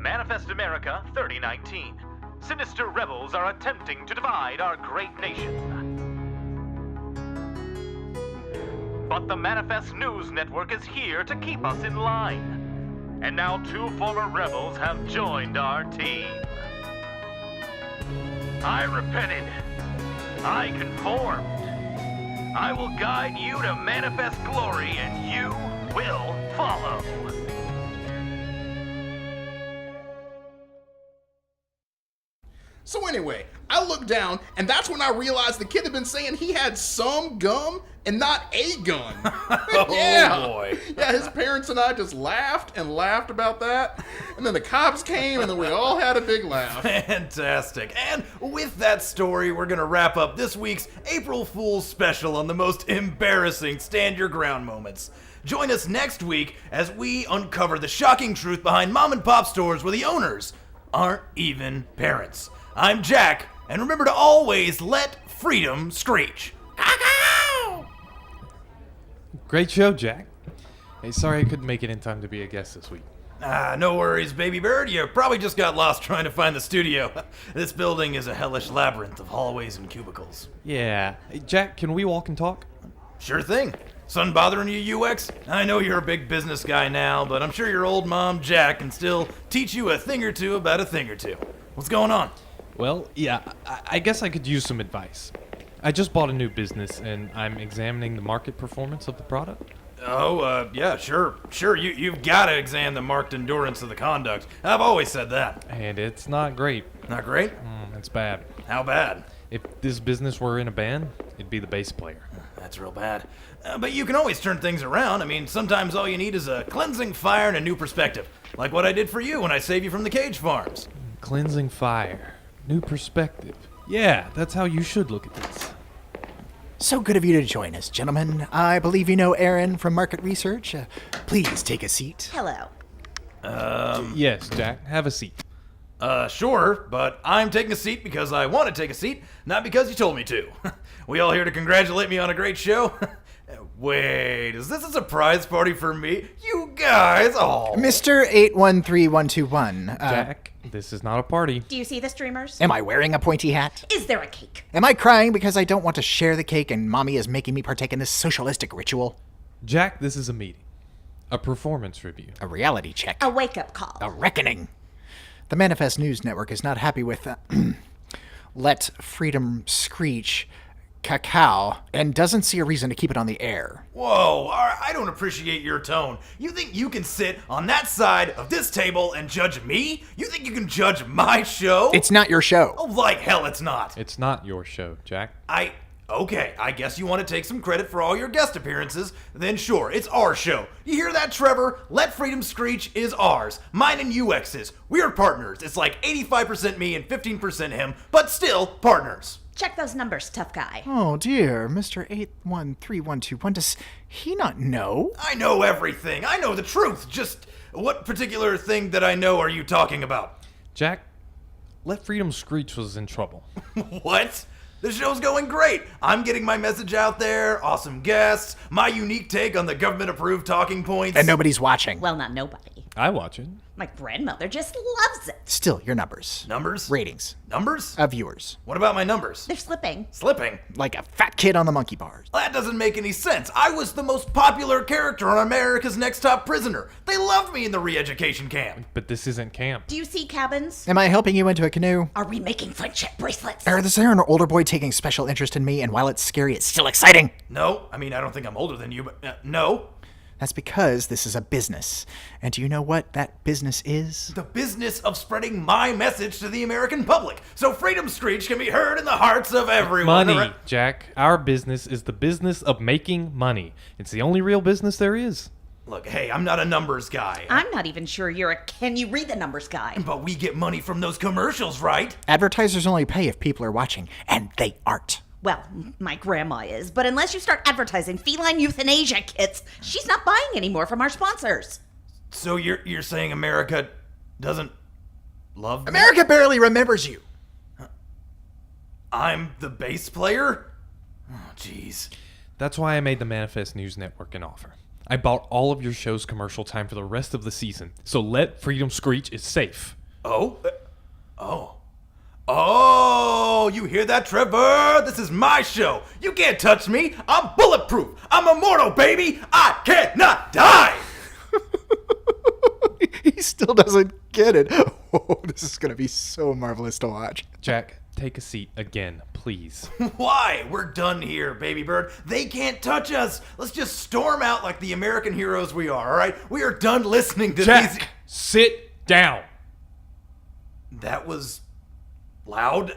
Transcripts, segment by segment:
Manifest America 3019. Sinister rebels are attempting to divide our great nation. But the Manifest News Network is here to keep us in line. And now 2 former rebels have joined our team. I repented. I conformed. I will guide you to manifest glory, and you will follow. So anyway, I looked down, and that's when I realized the kid had been saying he had some gum and not a gun. Yeah. Oh, boy. Yeah, his parents and I just laughed and laughed about that. And then the cops came, and then we all had a big laugh. Fantastic. And with that story, we're going to wrap up this week's April Fool's special on the most embarrassing stand your ground moments. Join us next week as we uncover the shocking truth behind mom and pop stores where the owners aren't even parents. I'm Jack, and remember to always let freedom screech. Great show, Jack. Hey, sorry I couldn't make it in time to be a guest this week. No worries, baby bird. You probably just got lost trying to find the studio. This building is a hellish labyrinth of hallways and cubicles. Yeah. Hey, Jack, can we walk and talk? Sure thing. Son bothering you, UX? I know you're a big business guy now, but I'm sure your old mom, Jack, can still teach you a thing or two about a thing or two. What's going on? Well, yeah, I guess I could use some advice. I just bought a new business, and I'm examining the market performance of the product. Oh, yeah, sure. You've got to examine the marked endurance of the conduct. I've always said that. And it's not great. Not great? It's bad. How bad? If this business were in a band, it'd be the bass player. That's real bad. But you can always turn things around. I mean, sometimes all you need is a cleansing fire and a new perspective. Like what I did for you when I saved you from the cage farms. Cleansing fire. New perspective. Yeah, that's how you should look at this. So good of you to join us, gentlemen. I believe you know Erin from Market Research. Please take a seat. Hello. Yes, Jack, have a seat. Sure, but I'm taking a seat because I want to take a seat, not because you told me to. We all here to congratulate me on a great show? Wait, is this a surprise party for me? You guys, oh. Mr. 813121. Jack, this is not a party. Do you see the streamers? Am I wearing a pointy hat? Is there a cake? Am I crying because I don't want to share the cake and mommy is making me partake in this socialistic ritual? Jack, this is a meeting. A performance review. A reality check. A wake-up call. A reckoning. The Manifest News Network is not happy with Let Freedom Screech Cacao and doesn't see a reason to keep it on the air. Whoa, I don't appreciate your tone. You think you can sit on that side of this table and judge me? You think you can judge my show? It's not your show. Oh, like hell it's not. It's not your show, Jack. Okay, I guess you want to take some credit for all your guest appearances. Then sure, it's our show. You hear that, Trevor? Let Freedom Screech is ours. Mine and UX's. We're partners. It's like 85% me and 15% him, but still partners. Check those numbers, tough guy. Oh dear, Mr. 813121, does he not know? I know everything. I know the truth. Just what particular thing that I know are you talking about? Jack, Let Freedom Screech was in trouble. What? The show's going great. I'm getting my message out there, awesome guests, my unique take on the government-approved talking points. And nobody's watching. Well, not nobody. I watch it. My grandmother just loves it. Still, your numbers. Numbers? Ratings. Numbers? Viewers. What about my numbers? They're slipping. Slipping? Like a fat kid on the monkey bars. That doesn't make any sense. I was the most popular character on America's Next Top Prisoner. They loved me in the re-education camp. But this isn't camp. Do you see cabins? Am I helping you into a canoe? Are we making friendship bracelets? Or is there an older boy taking special interest in me, and while it's scary, it's still exciting? No, I mean, I don't think I'm older than you, but no. That's because this is a business. And do you know what that business is? The business of spreading my message to the American public, so Freedom Screech can be heard in the hearts of everyone. Money, Jack. Our business is the business of making money. It's the only real business there is. Look, hey, I'm not a numbers guy. I'm not even sure you're a can you read the numbers guy. But we get money from those commercials, right? Advertisers only pay if people are watching, and they aren't. Well, my grandma is, but unless you start advertising feline euthanasia kits, she's not buying anymore from our sponsors. So you're saying America doesn't love me? America barely remembers you. I'm the bass player? Oh, jeez. That's why I made the Manifest News Network an offer. I bought all of your show's commercial time for the rest of the season, so Let Freedom Screech is safe. Oh? Oh, you hear that, Trevor? This is my show. You can't touch me. I'm bulletproof. I'm immortal, baby. I cannot die. He still doesn't get it. Oh, this is going to be so marvelous to watch. Jack, take a seat again, please. Why? We're done here, baby bird. They can't touch us. Let's just storm out like the American heroes we are, all right? We are done listening to Jack, these... sit down. That was loud.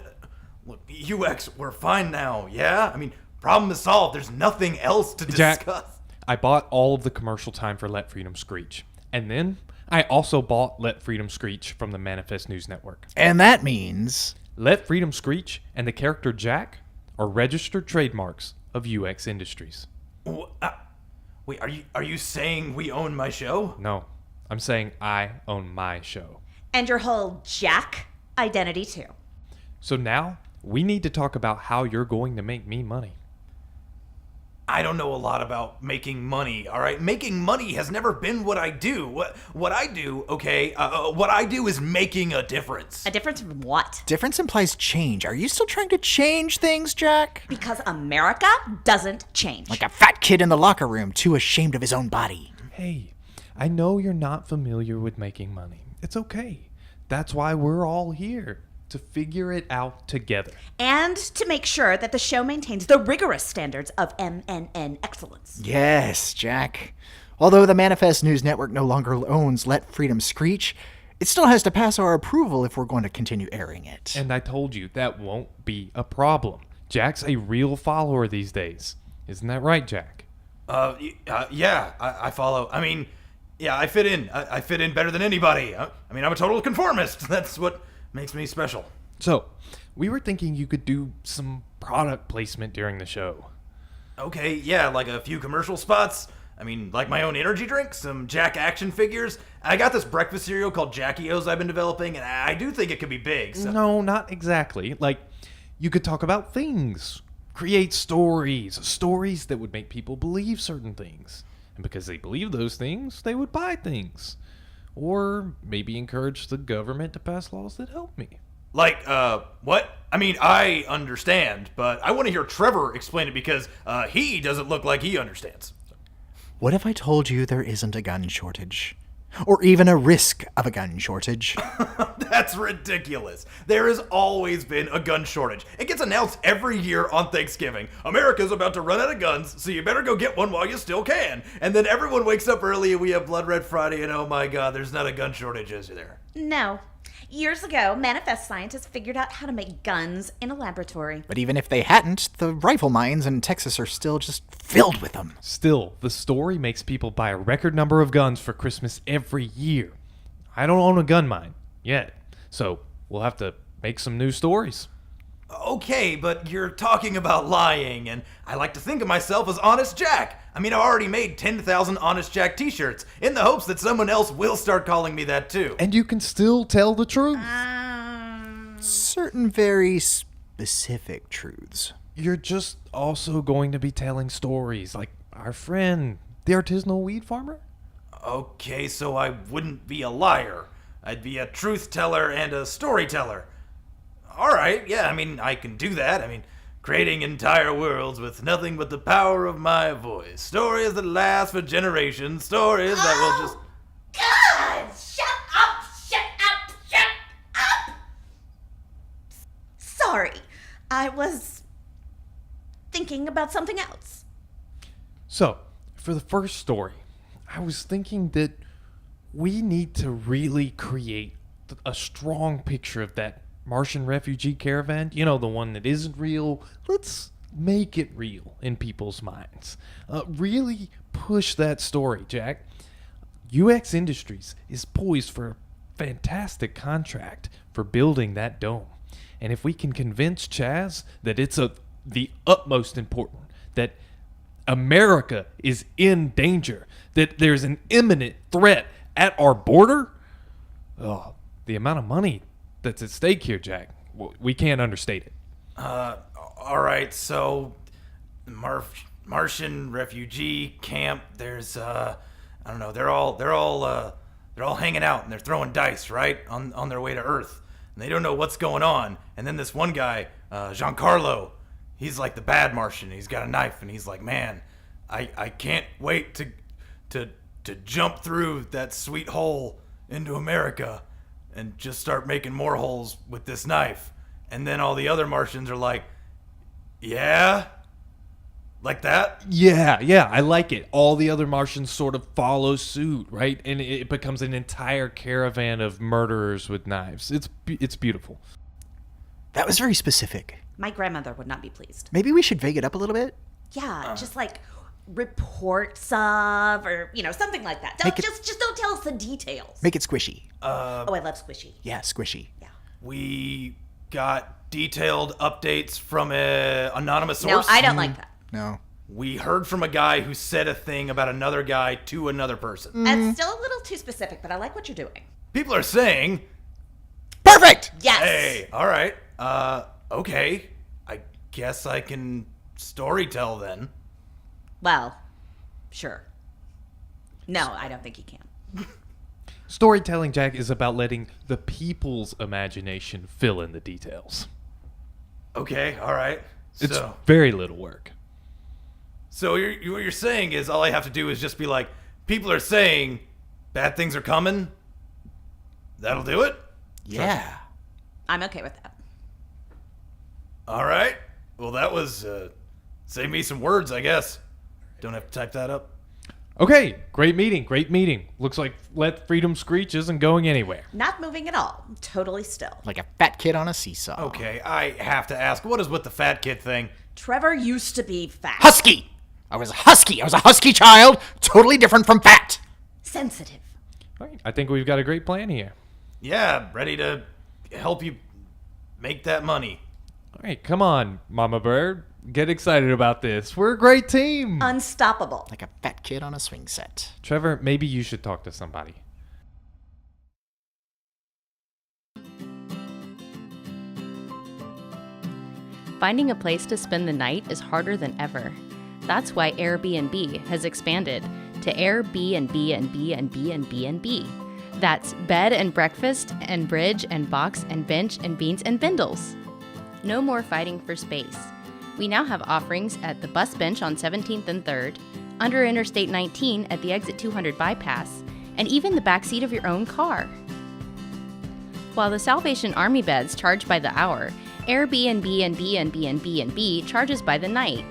Look, UX, we're fine now, yeah? I mean, problem is solved. There's nothing else to discuss. Jack, I bought all of the commercial time for Let Freedom Screech. And then I also bought Let Freedom Screech from the Manifest News Network. And that means... Let Freedom Screech and the character Jack are registered trademarks of UX Industries. Wait, are you saying we own my show? No, I'm saying I own my show. And your whole Jack identity, too. So now we need to talk about how you're going to make me money. I don't know a lot about making money, all right? Making money has never been what I do. What I do, okay, what I do is making a difference. A difference from what? Difference implies change. Are you still trying to change things, Jack? Because America doesn't change. Like a fat kid in the locker room, too ashamed of his own body. Hey, I know you're not familiar with making money. It's okay. That's why we're all here, to figure it out together. And to make sure that the show maintains the rigorous standards of MNN excellence. Yes, Jack. Although the Manifest News Network no longer owns Let Freedom Screech, it still has to pass our approval if we're going to continue airing it. And I told you that won't be a problem. Jack's a real follower these days. Isn't that right, Jack? Yeah, I follow. I mean, yeah, I fit in. I fit in better than anybody. I mean, I'm a total conformist. That's what makes me special. So, we were thinking you could do some product placement during the show. Okay, yeah, like a few commercial spots. I mean, like my own energy drink, some Jack action figures. I got this breakfast cereal called Jackie O's I've been developing, and I do think it could be big. So. No, not exactly. Like, you could talk about things. Create stories that would make people believe certain things. And because they believe those things, they would buy things. Or maybe encourage the government to pass laws that help me. Like, what? I mean, I understand, but I want to hear Trevor explain it because he doesn't look like he understands. What if I told you there isn't a gun shortage? Or even a risk of a gun shortage? That's ridiculous. There has always been a gun shortage. It gets announced every year on Thanksgiving. America's about to run out of guns, so you better go get one while you still can. And then everyone wakes up early and we have Blood Red Friday and oh my god, there's not a gun shortage, is there? No. Years ago, Manifest scientists figured out how to make guns in a laboratory. But even if they hadn't, the rifle mines in Texas are still just filled with them. Still, the story makes people buy a record number of guns for Christmas every year. I don't own a gun mine yet, so we'll have to make some new stories. Okay, but you're talking about lying, and I like to think of myself as Honest Jack. I mean, I've already made 10,000 Honest Jack t-shirts in the hopes that someone else will start calling me that too. And you can still tell the truth. Certain very specific truths. You're just also going to be telling stories like our friend, the artisanal weed farmer. Okay, so I wouldn't be a liar. I'd be a truth teller and a storyteller. All right, yeah, I mean, I can do that. I mean, creating entire worlds with nothing but the power of my voice. Stories that last for generations. Stories that will just... God! Shut up! Shut up! Shut up! Sorry. I was thinking about something else. So, for the first story, I was thinking that we need to really create a strong picture of that Martian refugee caravan. You know, the one that isn't real. Let's make it real in people's minds. Really push that story, Jack. UX Industries is poised for a fantastic contract for building that dome. And if we can convince Chaz that it's the utmost important, that America is in danger, that there's an imminent threat at our border, the amount of money that's at stake here, Jack, we can't understate it. All right, so Martian refugee camp. There's I don't know. They're all hanging out and they're throwing dice, right, on their way to Earth, and they don't know what's going on. And then this one guy, Giancarlo, he's like the bad Martian. He's got a knife, and he's like, man, I can't wait to jump through that sweet hole into America and just start making more holes with this knife. And then all the other Martians are like, yeah, like that? Yeah, I like it. All the other Martians sort of follow suit, right? And it becomes an entire caravan of murderers with knives. It's beautiful. That was very specific. My grandmother would not be pleased. Maybe we should vague it up a little bit. Yeah, just like reports of, or something like that. Don't just don't tell us the details. Make it squishy. I love squishy. Yeah, squishy. Yeah. We got detailed updates from an anonymous No, source. I don't like that. No. We heard from a guy who said a thing about another guy to another person. That's still a little too specific, but I like what you're doing. People are saying, Perfect! Yes. hey, all right, okay, I guess I can storytell then. Well, sure. No, I don't think he can. Storytelling, Jack, is about letting the people's imagination fill in the details. Okay, all right. It's So very little work. what you're saying is all I have to do is just be like, people are saying bad things are coming. That'll do it? Yeah. I'm okay with that. All right. Well, that was, save me some words, I guess. Don't have to type that up. Okay, great meeting. Looks like Let Freedom Screech isn't going anywhere. Not moving at all. Totally still. Like a fat kid on a seesaw. Okay, I have to ask, what is with the fat kid thing? Trevor used to be fat. Husky! I was a husky child, totally different from fat. Sensitive. All right, I think we've got a great plan here. Yeah, ready to help you make that money. All right, come on, Mama Bird. Get excited about this. We're a great team. Unstoppable. Like a fat kid on a swing set. Trevor, maybe you should talk to somebody. Finding a place to spend the night is harder than ever. That's why Airbnb has expanded to Airbnb and B. That's bed and breakfast and bridge and box and bench and beans and bindles. No more fighting for space. We now have offerings at the bus bench on 17th and 3rd, under Interstate 19 at the Exit 200 bypass, and even the backseat of your own car. While the Salvation Army beds charge by the hour, Airbnb and B charges by the night.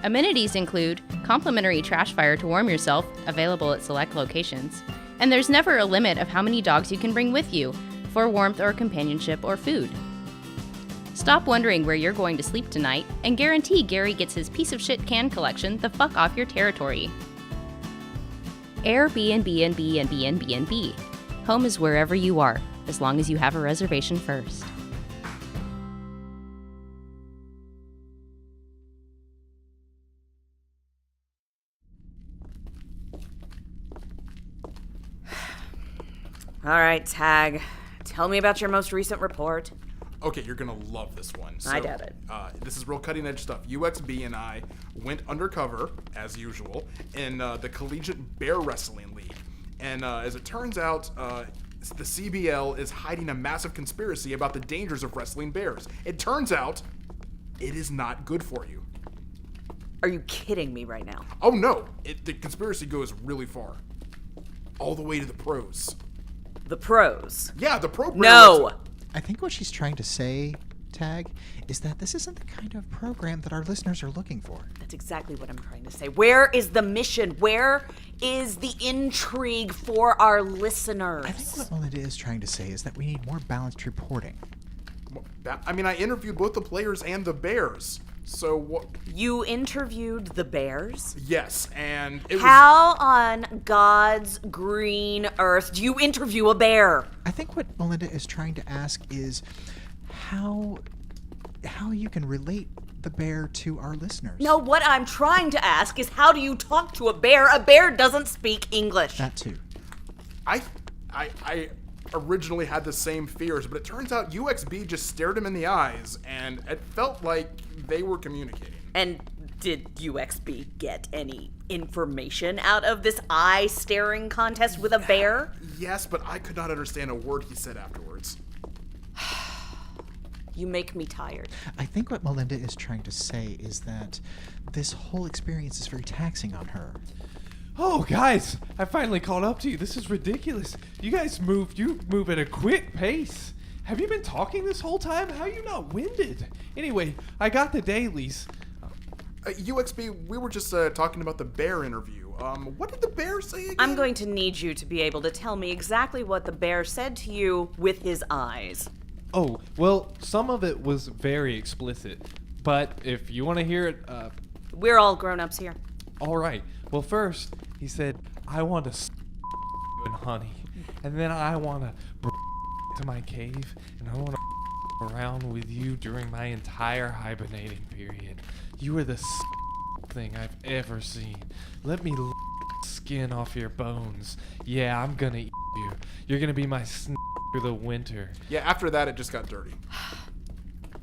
Amenities include complimentary trash fire to warm yourself, available at select locations, and there's never a limit of how many dogs you can bring with you for warmth or companionship or food. Stop wondering where you're going to sleep tonight and guarantee Gary gets his piece of shit can collection the fuck off your territory. Airbnb and B. Home is wherever you are, as long as you have a reservation first. All right, Tag. Tell me about your most recent report. Okay, you're gonna love this one. I doubt it. This is real cutting edge stuff. UXB and I went undercover, as usual, in the Collegiate Bear Wrestling League. And as it turns out, the CBL is hiding a massive conspiracy about the dangers of wrestling bears. It turns out, it is not good for you. Are you kidding me right now? Oh no, the conspiracy goes really far. All the way to the pros. The pros. Yeah, the pro bear No! wrestling. I think what she's trying to say, Tag, is that this isn't the kind of program that our listeners are looking for. That's exactly what I'm trying to say. Where is the mission? Where is the intrigue for our listeners? I think what Melinda is trying to say is that we need more balanced reporting. I mean, I interviewed both the players and the bears. So what? You interviewed the bears? Yes, and it was. How on God's green earth do you interview a bear? I think what Melinda is trying to ask is how you can relate the bear to our listeners. No, what I'm trying to ask is how do you talk to a bear? A bear doesn't speak English. That too. I originally had the same fears, but it turns out UXB just stared him in the eyes, and it felt like they were communicating. And Did UXB get any information out of this eye-staring contest with a bear? Yes, but I could not understand a word he said afterwards. You make me tired. I think what Melinda is trying to say is that this whole experience is very taxing on her. Oh, guys, I finally caught up to you. This is ridiculous. You guys move at a quick pace. Have you been talking this whole time? How are you not winded? Anyway, I got the dailies. UXB, we were just talking about the bear interview. What did the bear say again? I'm going to need you to be able to tell me exactly what the bear said to you with his eyes. Oh, well, some of it was very explicit. But if you want to hear it, We're all grown-ups here. all right. Well, first, he said, I want to you and honey. And then I want to to my cave. And I want to around with you during my entire hibernating period. You are the thing I've ever seen. Let me skin off your bones. Yeah, I'm gonna eat you. You're gonna be my through the winter. Yeah, after that, it just got dirty.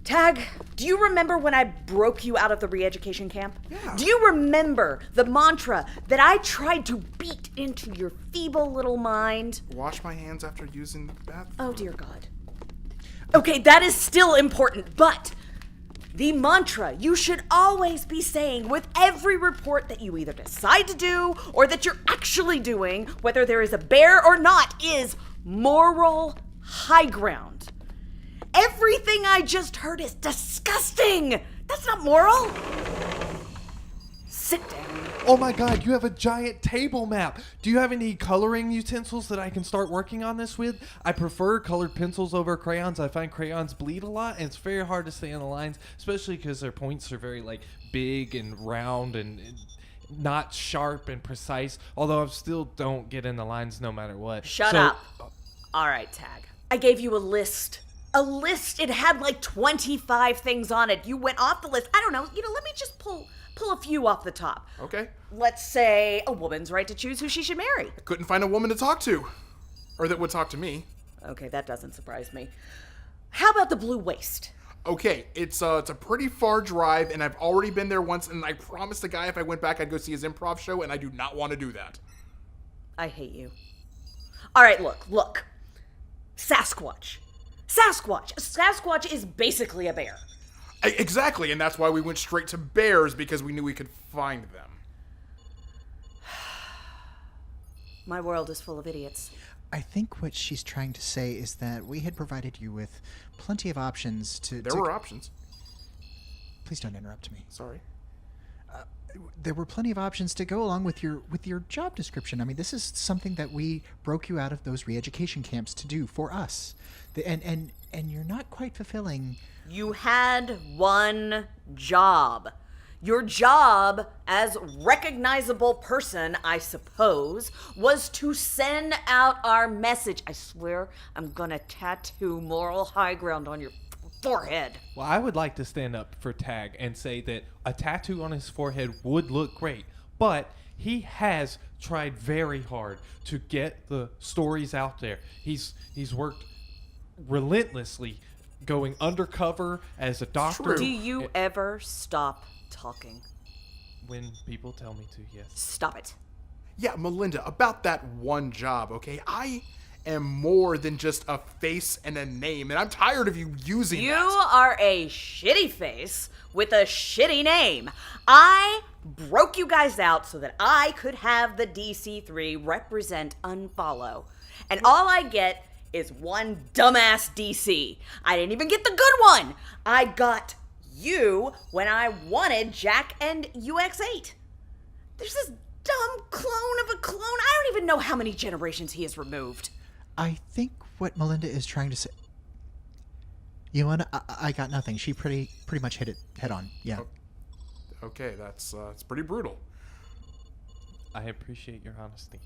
Tag, do you remember when I broke you out of the re-education camp? Yeah. Do you remember the mantra that I tried to beat into your feeble little mind? Wash my hands after using the bathroom. Oh, dear God. Okay, that is still important, but the mantra you should always be saying with every report that you either decide to do or that you're actually doing, whether there is a bear or not, is moral high ground. Everything I just heard is disgusting. That's not moral. Sit down. Oh my god, you have a giant table map. Do you have any coloring utensils that I can start working on this with? I prefer colored pencils over crayons. I find crayons bleed a lot, and it's very hard to stay on the lines, especially because their points are very big and round and not sharp and precise, although I still don't get in the lines no matter what. Shut up. All right, Tag. I gave you a list. A list. It had 25 things on it. You went off the list. I don't know. Let me just pull a few off the top. Okay. Let's say a woman's right to choose who she should marry. Couldn't find a woman to talk to. Or that would talk to me. Okay, that doesn't surprise me. How about the blue waste? Okay, it's a pretty far drive, and I've already been there once, and I promised the guy if I went back I'd go see his improv show, and I do not want to do that. I hate you. All right, look. Sasquatch. Sasquatch is basically a bear. Exactly, and that's why we went straight to bears, because we knew we could find them. My world is full of idiots. I think what she's trying to say is that we had provided you with plenty of options to... There were options. Please don't interrupt me. Sorry. There were plenty of options to go along with your job description. I mean, this is something that we broke you out of those re-education camps to do for us. And you're not quite fulfilling... You had one job. Your job as recognizable person, I suppose, was to send out our message. I swear I'm gonna tattoo moral high ground on your forehead. Well, I would like to stand up for Tag and say that a tattoo on his forehead would look great, but he has tried very hard to get the stories out there. He's worked relentlessly, going undercover as a doctor. Do you ever stop talking? When people tell me to, yes. Stop it. Yeah, Melinda, about that one job, okay? I am more than just a face and a name, and I'm tired of you using You that. are a shitty face with a shitty name. I broke you guys out so that I could have the DC3 represent Unfollow. And all I get is one dumbass DC. I didn't even get the good one. I got you when I wanted Jack and UX8. There's this dumb clone of a clone. I don't even know how many generations he has removed. I think what Melinda is trying to say... You know what? I got nothing. She pretty much hit it head on. Yeah. Okay, that's it's pretty brutal. I appreciate your honesty.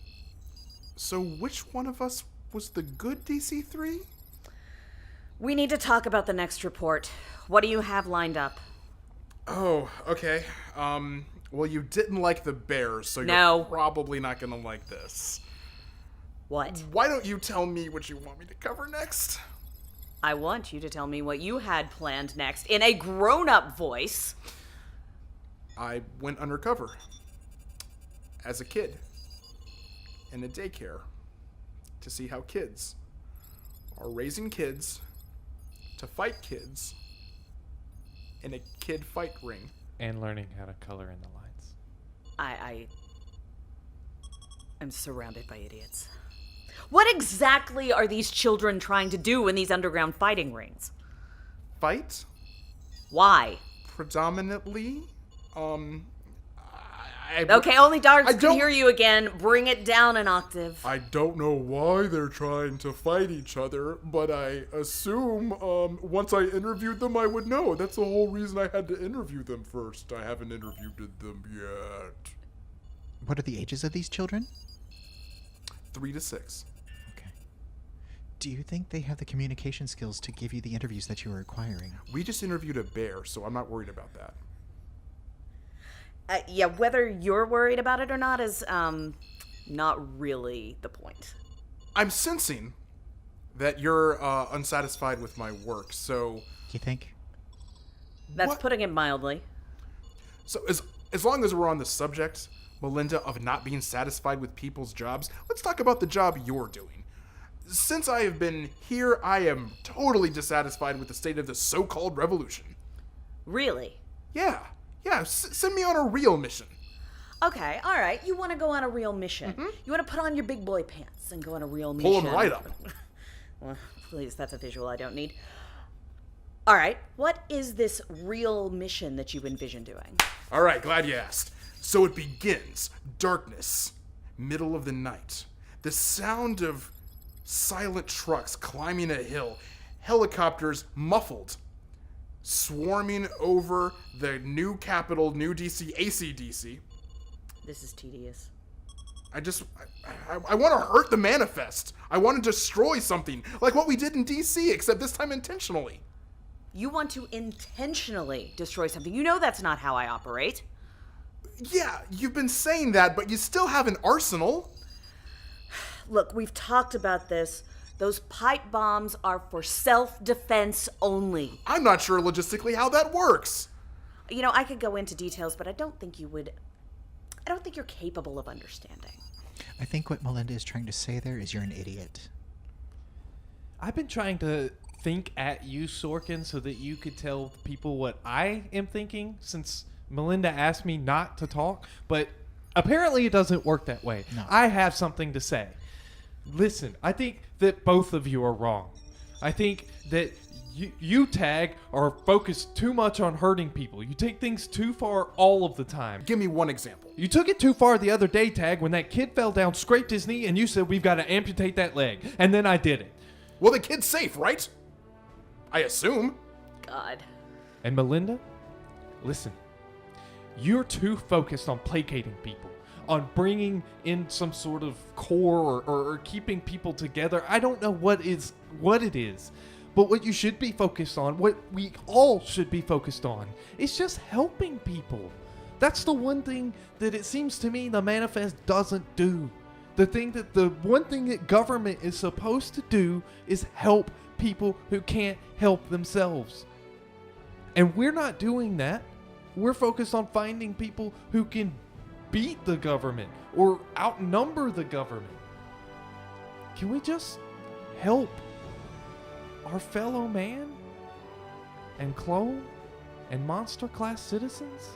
So which one of us was the good DC3? We need to talk about the next report. What do you have lined up? Oh, okay. Well, you didn't like the bears, so No. you're probably not gonna like this. What? Why don't you tell me what you want me to cover next? I want you to tell me what you had planned next in a grown-up voice. I went undercover as a kid in a daycare to see how kids are raising kids to fight kids in a kid fight ring. And learning how to color in the lines. I'm surrounded by idiots. What exactly are these children trying to do in these underground fighting rings? Fight? Why? Predominantly, Okay, only dogs I can don't- hear you again. Bring it down an octave. I don't know why they're trying to fight each other, but I assume once I interviewed them, I would know. That's the whole reason I had to interview them first. I haven't interviewed them yet. What are the ages of these children? 3 to 6. Okay. Do you think they have the communication skills to give you the interviews that you are requiring? We just interviewed a bear, so I'm not worried about that. Yeah, whether you're worried about it or not is not really the point. I'm sensing that you're unsatisfied with my work, so You think? That's What? putting it mildly. as long as we're on the subject, Melinda, of not being satisfied with people's jobs, let's talk about the job you're doing. Since I have been here, I am totally dissatisfied with the state of the so-called revolution. Really? Yeah, send me on a real mission. Okay, all right. You want to go on a real mission. You want to put on your big boy pants and go on a real mission. Pull 'em right up. Well, please, that's a visual I don't need. All right, what is this real mission that you envision doing? All right, glad you asked. So it begins. Darkness. Middle of the night. The sound of silent trucks climbing a hill. Helicopters muffled. Swarming over the new capital, New DC, ACDC. This is tedious. I want to hurt the manifest. I want to destroy something. Like what we did in DC, except this time intentionally. You want to intentionally destroy something. You know that's not how I operate. Yeah, you've been saying that, but you still have an arsenal. Look, we've talked about this. Those pipe bombs are for self-defense only. I'm not sure logistically how that works. You know, I could go into details, but I don't think you would. I don't think you're capable of understanding. I think what Melinda is trying to say there is you're an idiot. I've been trying to think at you, Sorkin, so that you could tell people what I am thinking, since Melinda asked me not to talk, but apparently it doesn't work that way. No. I have something to say. Listen, I think that both of you are wrong. I think that you Tag, are focused too much on hurting people. You take things too far all of the time. Give me one example. You took it too far the other day, Tag, when that kid fell down, scraped his knee, and you said we've got to amputate that leg. And then I did it. Well, the kid's safe, right? I assume. God. And Melinda, listen, you're too focused on placating people, on bringing in some sort of core or keeping people together. I don't know what it is, but what you should be focused on, what we all should be focused on, is just helping people. That's the one thing that it seems to me the manifest doesn't do. The one thing that government is supposed to do is help people who can't help themselves. And we're not doing that. We're focused on finding people who can beat the government or outnumber the government. Can we just help our fellow man and clone and monster class citizens?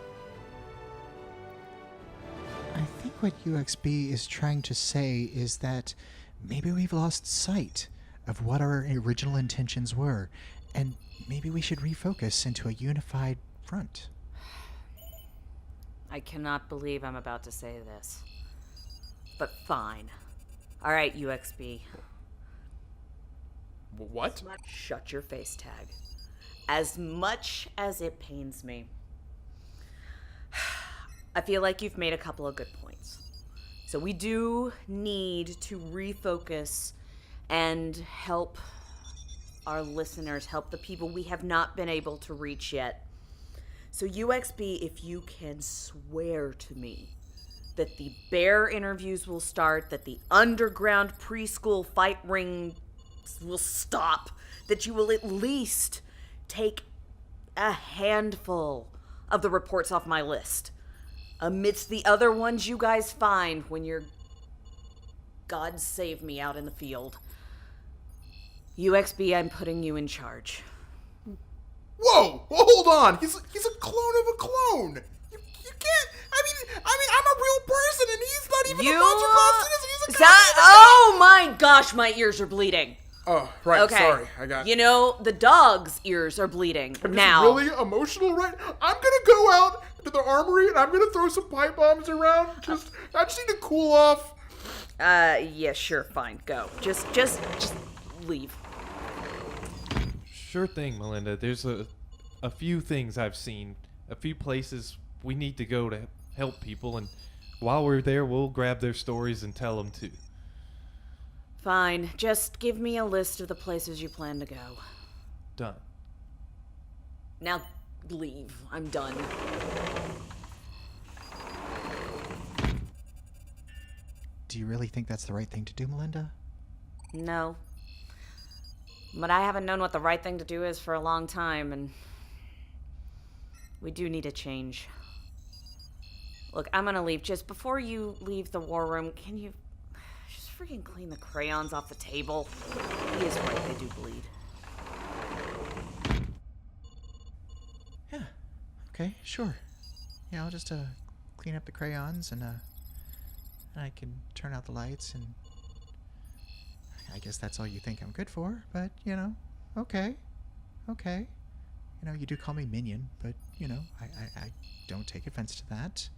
I think what UXB is trying to say is that maybe we've lost sight of what our original intentions were, and maybe we should refocus into a unified front. I cannot believe I'm about to say this. But fine. All right, UXB. What? Shut your face, Tag. As much as it pains me, I feel like you've made a couple of good points. So we do need to refocus and help our listeners, help the people we have not been able to reach yet. So UXB, if you can swear to me that the bear interviews will start, that the underground preschool fight ring will stop, that you will at least take a handful of the reports off my list. Amidst the other ones you guys find when you're, God save me, out in the field. UXB, I'm putting you in charge. Whoa! Well, hold on. He's a clone of a clone. You can't. I mean, I'm a real person, and he's not even a Magic Class citizen. He's a Oh my gosh, my ears are bleeding. Oh, right. Okay. Sorry, I got. You know, the dog's ears are bleeding I'm now. just really emotional, right? I'm gonna go out to the armory and I'm gonna throw some pipe bombs around. I just need to cool off. Yeah, sure, fine, go. Just leave. Sure thing, Melinda. There's a few things I've seen, a few places we need to go to help people, and while we're there, we'll grab their stories and tell them too. Fine, just give me a list of the places you plan to go. Done. Now, leave. I'm done. Do you really think that's the right thing to do, Melinda? No. But I haven't known what the right thing to do is for a long time, and we do need a change. Look, I'm gonna leave. Just before you leave the war room, can you just freaking clean the crayons off the table? He is right, they do bleed. Yeah. Okay, sure. Yeah, I'll just clean up the crayons and I can turn out the lights, and I guess that's all you think I'm good for, but okay. You do call me minion, but I don't take offense to that.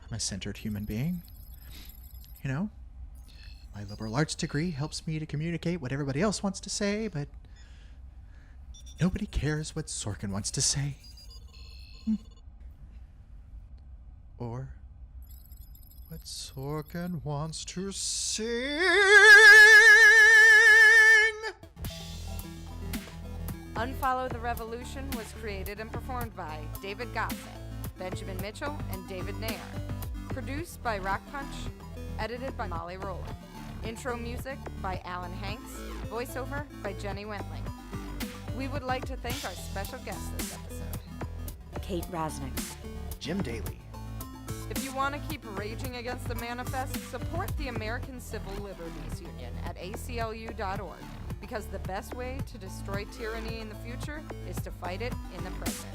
I'm a centered human being. My liberal arts degree helps me to communicate what everybody else wants to say, but nobody cares what Sorkin wants to say. Or what Sorkin wants to sing. Unfollow the Revolution was created and performed by David Gossett, Benjamin Mitchell, and David Nair. Produced by Rock Punch. Edited by Molly Rowland. Intro music by Alan Hanks. Voiceover by Jenny Wentling. We would like to thank our special guest this episode, Kate Rasnick. Jim Daly. If you want to keep raging against the manifest, support the American Civil Liberties Union at aclu.org, because the best way to destroy tyranny in the future is to fight it in the present.